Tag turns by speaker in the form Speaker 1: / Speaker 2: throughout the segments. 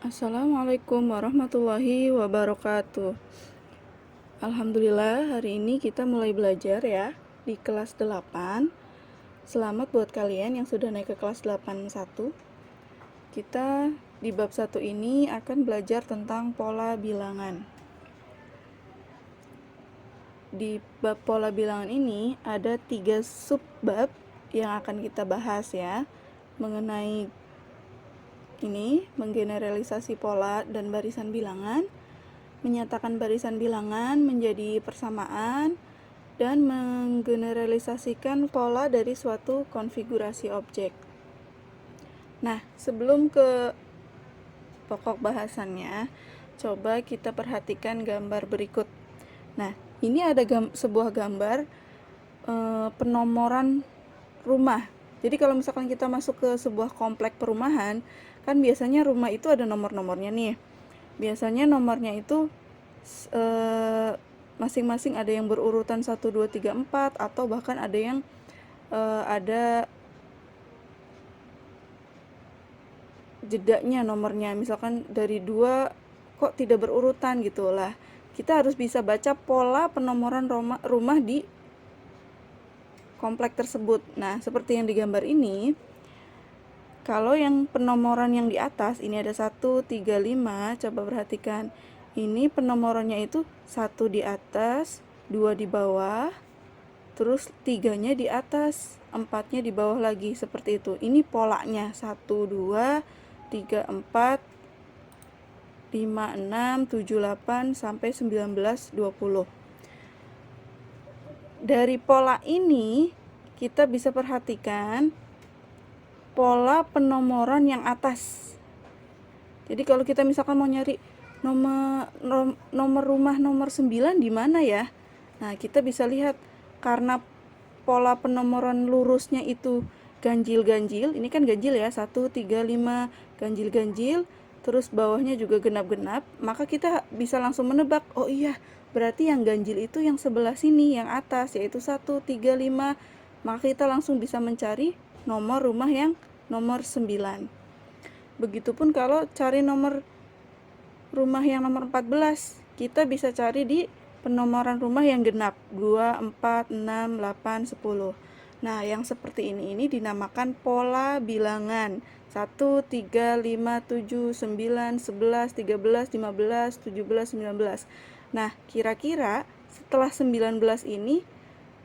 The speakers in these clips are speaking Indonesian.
Speaker 1: Assalamualaikum warahmatullahi wabarakatuh. Alhamdulillah hari ini kita mulai belajar ya di kelas 8. Selamat buat kalian yang sudah naik ke kelas 8.1. Kita di bab 1 ini akan belajar tentang pola bilangan. Di bab pola bilangan ini ada 3 subbab yang akan kita bahas ya, mengenai ini menggeneralisasi pola dan barisan bilangan, menyatakan barisan bilangan menjadi persamaan, dan menggeneralisasikan pola dari suatu konfigurasi objek. Nah, sebelum ke pokok bahasannya, coba kita perhatikan gambar berikut. Nah, ini ada sebuah gambar penomoran rumah. Jadi kalau misalkan kita masuk ke sebuah komplek perumahan, kan biasanya rumah itu ada nomor-nomornya nih. Biasanya nomornya itu masing-masing ada yang berurutan 1, 2, 3, 4, atau bahkan ada yang ada jedanya nomornya, misalkan dari 2 kok tidak berurutan gitu lah. Kita harus bisa baca pola penomoran rumah di komplek tersebut. Nah, seperti yang digambar ini, kalau yang penomoran yang di atas ini ada 1, 3, 5, coba perhatikan. Ini penomorannya itu 1 di atas, 2 di bawah, terus 3-nya di atas, 4-nya di bawah lagi, seperti itu. Ini polanya 1, 2, 3, 4, 5, 6, 7, 8, sampai 19, 20. Dari pola ini kita bisa perhatikan pola penomoran yang atas. Jadi kalau kita misalkan mau nyari nomor rumah nomor 9 di mana ya? Nah, kita bisa lihat karena pola penomoran lurusnya itu ganjil-ganjil. Ini kan ganjil ya, 1, 3, 5, ganjil-ganjil. Terus bawahnya juga genap-genap. Maka kita bisa langsung menebak, oh iya, berarti yang ganjil itu yang sebelah sini, yang atas, yaitu 1, 3, 5. Maka kita langsung bisa mencari nomor rumah yang nomor 9. Begitupun kalau cari nomor rumah yang nomor 14, kita bisa cari di penomoran rumah yang genap, 2, 4, 6, 8, 10. Nah, yang seperti ini dinamakan pola bilangan. 1, 3, 5, 7, 9, 11, 13, 15, 17, 19. Nah, kira-kira setelah 19 ini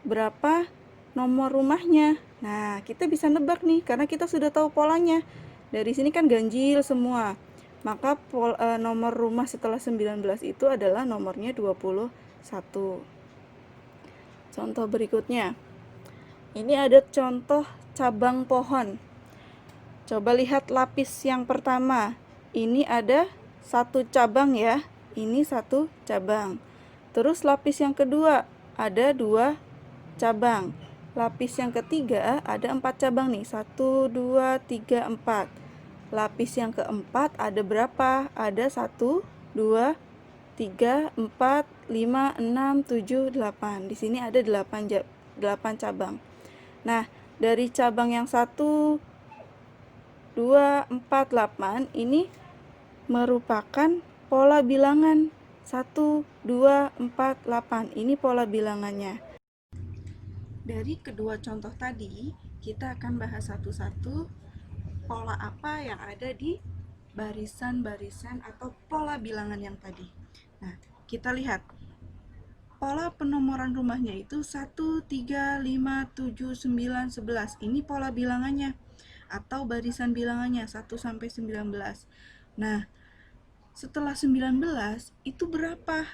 Speaker 1: berapa nomor rumahnya? Nah, kita bisa nebak nih, karena kita sudah tahu polanya. Dari sini kan ganjil semua. Maka nomor rumah setelah 19 itu adalah nomornya 21. Contoh berikutnya. Ini ada contoh cabang pohon. Coba lihat lapis yang pertama. Ini ada 1 cabang ya. Ini 1 cabang. Terus lapis yang kedua ada 2 cabang. Lapis yang ketiga ada 4 cabang nih. 1, 2, 3, 4. Lapis yang keempat ada berapa? Ada 1, 2, 3, 4, 5, 6, 7, 8. Di sini ada 8 cabang. Nah, dari cabang yang 1, 2, 4, 8 ini merupakan pola bilangan. 1, 2, 4, 8. Ini pola bilangannya. Dari kedua contoh tadi, kita akan bahas satu-satu pola apa yang ada di barisan-barisan atau pola bilangan yang tadi. Nah, kita lihat pola penomoran rumahnya itu 1, 3, 5, 7, 9, 11. Ini pola bilangannya atau barisan bilangannya 1 sampai 19. Nah, setelah 19 itu berapa?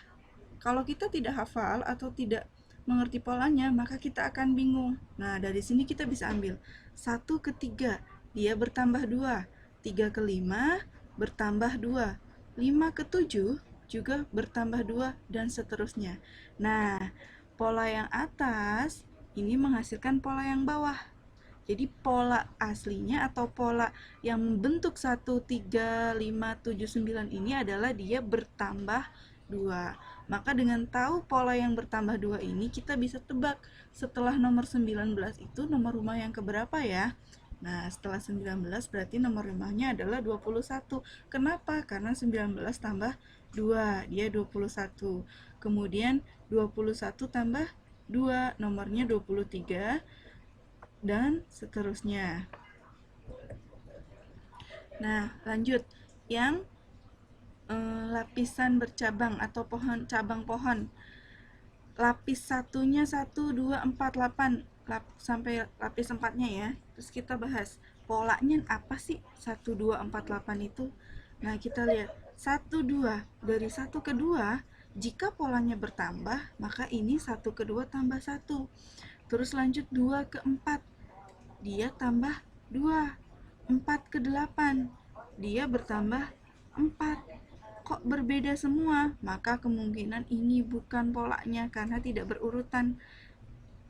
Speaker 1: Kalau kita tidak hafal atau tidak mengerti polanya, maka kita akan bingung. Nah, dari sini kita bisa ambil 1 ke 3, dia bertambah 2. 3 ke 5 bertambah 2. 5 ke 7 juga bertambah 2, dan seterusnya. Nah, pola yang atas ini menghasilkan pola yang bawah. Jadi pola aslinya atau pola yang membentuk 1, 3, 5, 7, 9 ini adalah dia bertambah 2. Maka dengan tahu pola yang bertambah 2 ini, kita bisa tebak setelah nomor 19 itu nomor rumah yang keberapa ya? Nah, setelah 19 berarti nomor rumahnya adalah 21. Kenapa? Karena 19 tambah 2, dia 21. Kemudian 21 tambah 2, nomornya 23, dan seterusnya. Nah, lanjut. Yang lapisan bercabang atau cabang pohon. Lapis satunya 1, 2, 4, 8 sampai lapis 4-nya ya. Terus kita bahas polanya apa sih 1, 2, 4, 8 itu. Nah, kita lihat 1, 2, dari 1 ke 2, jika polanya bertambah, maka ini 1 ke 2 tambah 1. Terus lanjut 2 ke 4, dia tambah 2. 4 ke 8, dia bertambah 4. Kok berbeda semua? Maka kemungkinan ini bukan polanya karena tidak berurutan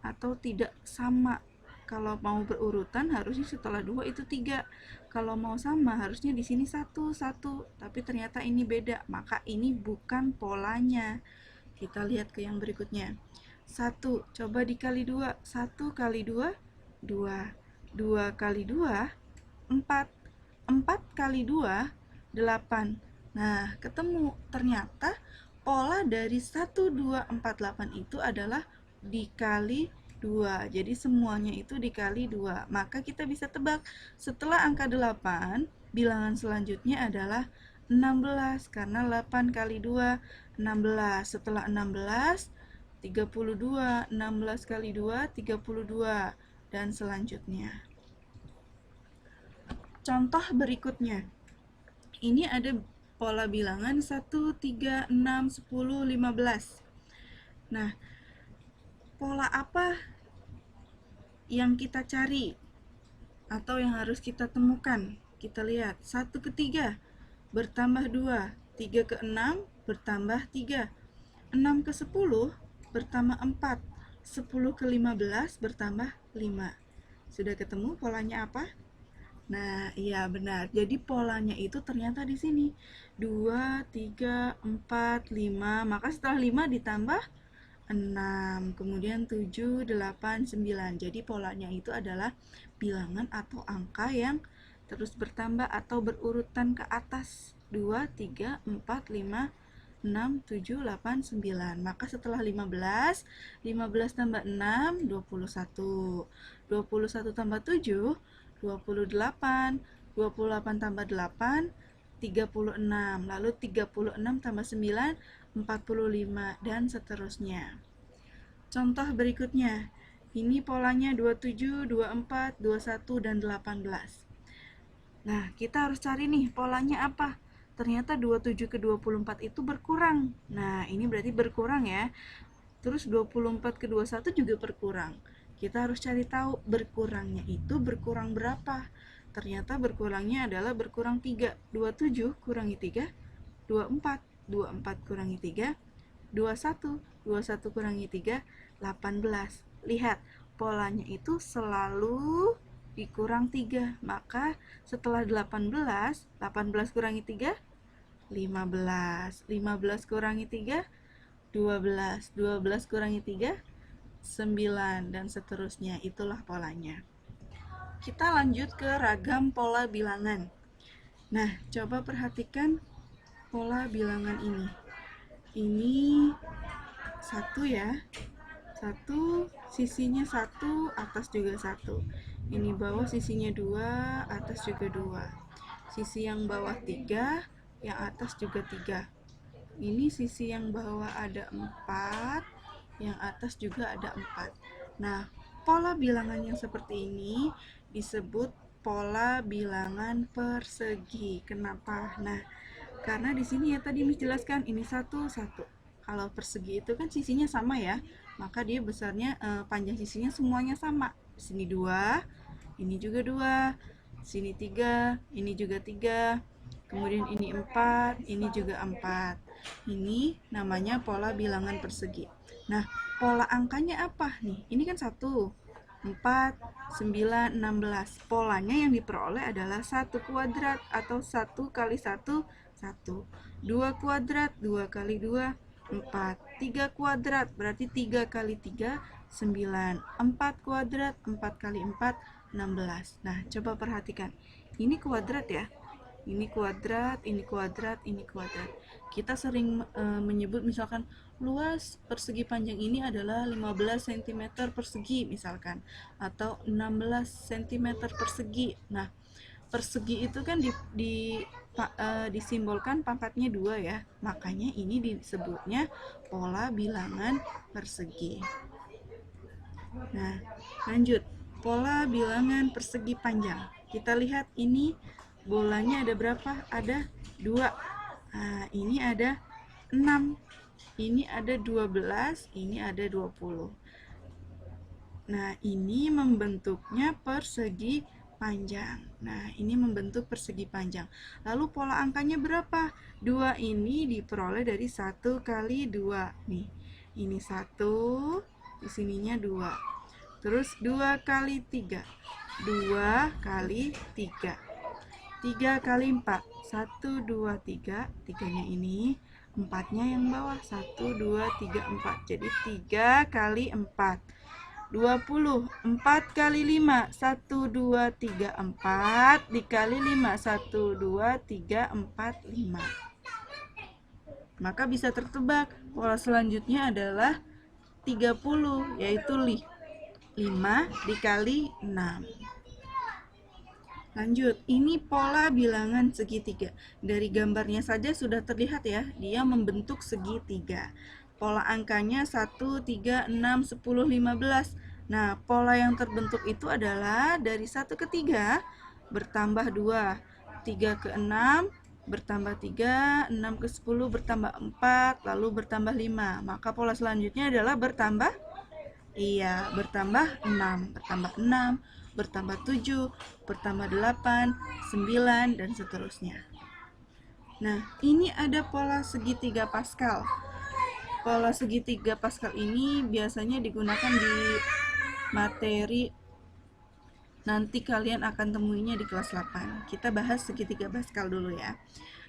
Speaker 1: atau tidak sama. Kalau mau berurutan harusnya setelah 2 itu 3. Kalau mau sama harusnya di sini 1, 1. Tapi ternyata ini beda, maka ini bukan polanya. Kita lihat ke yang berikutnya. 1, coba dikali 2. 1 kali 2, 2. 2 kali 2, 4. 4 kali 2, 8. Nah, ketemu. Ternyata pola dari 1, 2, 4, 8 itu adalah dikali 2. Jadi semuanya itu dikali 2. Maka kita bisa tebak, setelah angka 8, bilangan selanjutnya adalah 16. Karena 8 kali 2, 16. Setelah 16, 32. 16 kali 2, 32. Dan selanjutnya. Contoh berikutnya. Ini ada pola bilangan 1, 3, 6, 10, 15. Nah, pola apa yang kita cari atau yang harus kita temukan? Kita lihat 1 ke 3 bertambah 2, 3 ke 6 bertambah 3, 6 ke 10 bertambah 4, 10 ke 15 bertambah 5. Sudah ketemu polanya apa? Nah, iya benar. Jadi polanya itu ternyata di sini 2, 3, 4, 5. Maka setelah 5 ditambah 6. Kemudian 7, 8, 9. Jadi polanya itu adalah bilangan atau angka yang terus bertambah atau berurutan ke atas. 2, 3, 4, 5, 6, 7, 8, 9. Maka setelah 15, 15 tambah 6, 21. 21 tambah 7, 28. 28 tambah 8, 36. Lalu 36 tambah 9, 45, dan seterusnya. Contoh berikutnya. Ini polanya 27, 24, 21, dan 18. Nah, kita harus cari nih polanya apa. Ternyata 27 ke 24 itu berkurang. Nah, ini berarti berkurang ya. Terus 24 ke 21 juga berkurang. Kita harus cari tahu berkurangnya itu berkurang berapa. Ternyata berkurangnya adalah berkurang 3. 27 kurangi 3, 24. 24 kurangi 3, 21. 21 kurangi 3, 18. Lihat, polanya itu selalu dikurang 3. Maka setelah 18, 18 kurangi 3, 15. 15 kurangi 3, 12. 12 kurangi 3, 9, dan seterusnya. Itulah polanya. Kita lanjut ke ragam pola bilangan. Nah, coba perhatikan pola bilangan ini. Ini 1 ya. 1, sisinya 1, atas juga 1. Ini bawah sisinya 2, atas juga 2. Sisi yang bawah 3, yang atas juga 3. Ini sisi yang bawah ada 4, yang atas juga ada 4. Nah, pola bilangan yang seperti ini disebut pola bilangan persegi. Kenapa? Nah, karena di sini ya tadi Miss jelaskan ini 1, 1. Kalau persegi itu kan sisinya sama ya, maka dia besarnya panjang sisinya semuanya sama. Di sini 2, ini juga 2, sini 3, ini juga 3. Kemudian ini 4, ini juga 4. Ini namanya pola bilangan persegi. Nah, pola angkanya apa nih? Ini kan 1, 4, 9, 16. Polanya yang diperoleh adalah 1 kuadrat atau 1 kali 1, 1. 2 kuadrat, 2 kali 2, 4. 3 kuadrat, berarti 3 kali 3, 9. 4 kuadrat, 4 kali 4, 16. Nah, coba perhatikan. Ini kuadrat ya. Ini kuadrat, ini kuadrat, ini kuadrat. Kita sering menyebut misalkan luas persegi panjang ini adalah 15 cm persegi misalkan, atau 16 cm persegi. Nah, persegi itu kan disimbolkan pangkatnya 2 ya. Makanya ini disebutnya pola bilangan persegi. Nah, lanjut. Pola bilangan persegi panjang. Kita lihat ini bolanya ada berapa? Ada 2. Nah, ini ada 6. Ini ada 12, ini ada 20. Nah, ini membentuknya persegi panjang. Nah, ini membentuk persegi panjang. Lalu pola angkanya berapa? 2 ini diperoleh dari 1 kali 2. Nih, ini 1, di sininya 2. Terus 2 kali 3. 2 kali 3. 3 kali 4. 1, 2, 3. 3-nya ini. 4-nya yang bawah. 1, 2, 3, 4. Jadi 3 kali 4. 20. 4 kali 5. 1, 2, 3, 4. Dikali 5. 1, 2, 3, 4, 5. Maka bisa tertebak. Pola selanjutnya adalah 30, yaitu 5 dikali 6. Lanjut, ini pola bilangan segitiga. Dari gambarnya saja sudah terlihat ya, dia membentuk segitiga. Pola angkanya 1, 3, 6, 10, 15. Nah, pola yang terbentuk itu adalah dari 1 ke 3 bertambah 2, 3 ke 6 bertambah 3, 6 ke 10 bertambah 4, lalu bertambah 5. Maka pola selanjutnya adalah bertambah bertambah 6, bertambah 7, bertambah 8, 9, dan seterusnya. Nah, ini ada pola segitiga Pascal. Pola segitiga Pascal ini biasanya digunakan di materi nanti kalian akan temuinya di kelas 8. Kita bahas segitiga Pascal dulu ya.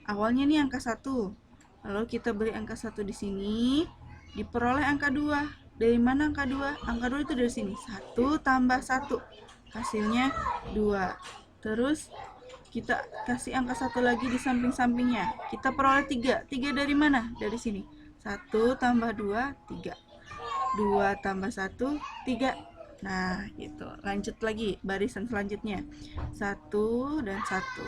Speaker 1: Awalnya nih angka 1. Lalu kita beri angka 1 di sini, diperoleh angka 2. Dari mana angka 2? Angka 2 itu dari sini. 1 tambah 1. Hasilnya 2. Terus kita kasih angka 1 lagi di samping-sampingnya. Kita peroleh 3. 3 dari mana? Dari sini. 1 tambah 2, 3. 2 tambah 1, 3. Nah, gitu. Lanjut lagi barisan selanjutnya. 1 dan 1.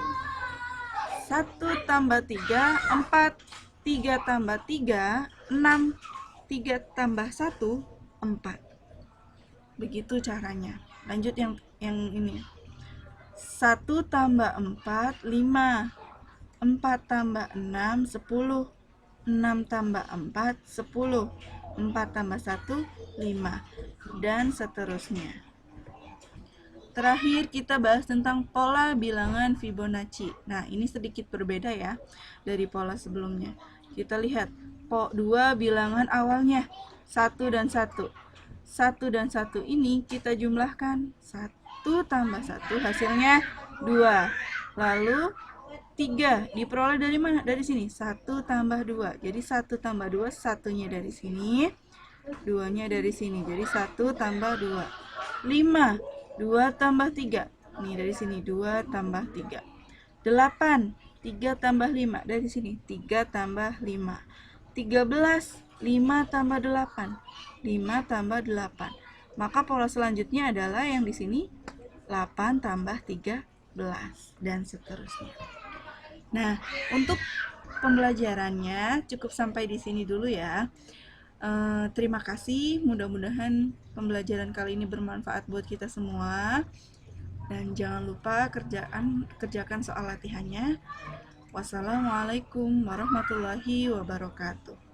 Speaker 1: 1 tambah 3, 4. 3 tambah 3, 6. 3 tambah 1, 4. Begitu caranya. Lanjut yang ini. 1 tambah 4, 5. 4 tambah 6, 10. 6 tambah 4, 10. 4 tambah 1, 5. Dan seterusnya. Terakhir kita bahas tentang pola bilangan Fibonacci. Nah, ini sedikit berbeda ya dari pola sebelumnya. Kita lihat dua bilangan awalnya, 1 dan 1. 1 dan 1 ini kita jumlahkan. 1 tambah 1 hasilnya 2. Lalu 3 diperoleh dari mana? Dari sini. 1 tambah 2. Jadi 1 tambah 2, satunya dari sini, 2-nya dari sini. Jadi 1 tambah 2. 5. 2 tambah 3. Nih dari sini 2 tambah 3. 8. 3 tambah 5 dari sini. 3 tambah 5. 13. 5 tambah 8. 5 tambah 8. Maka pola selanjutnya adalah yang di sini 8 tambah 13 dan seterusnya. Nah, untuk pembelajarannya cukup sampai di sini dulu ya. Terima kasih, mudah-mudahan pembelajaran kali ini bermanfaat buat kita semua. Dan jangan lupa kerjakan soal latihannya. Wassalamualaikum warahmatullahi wabarakatuh.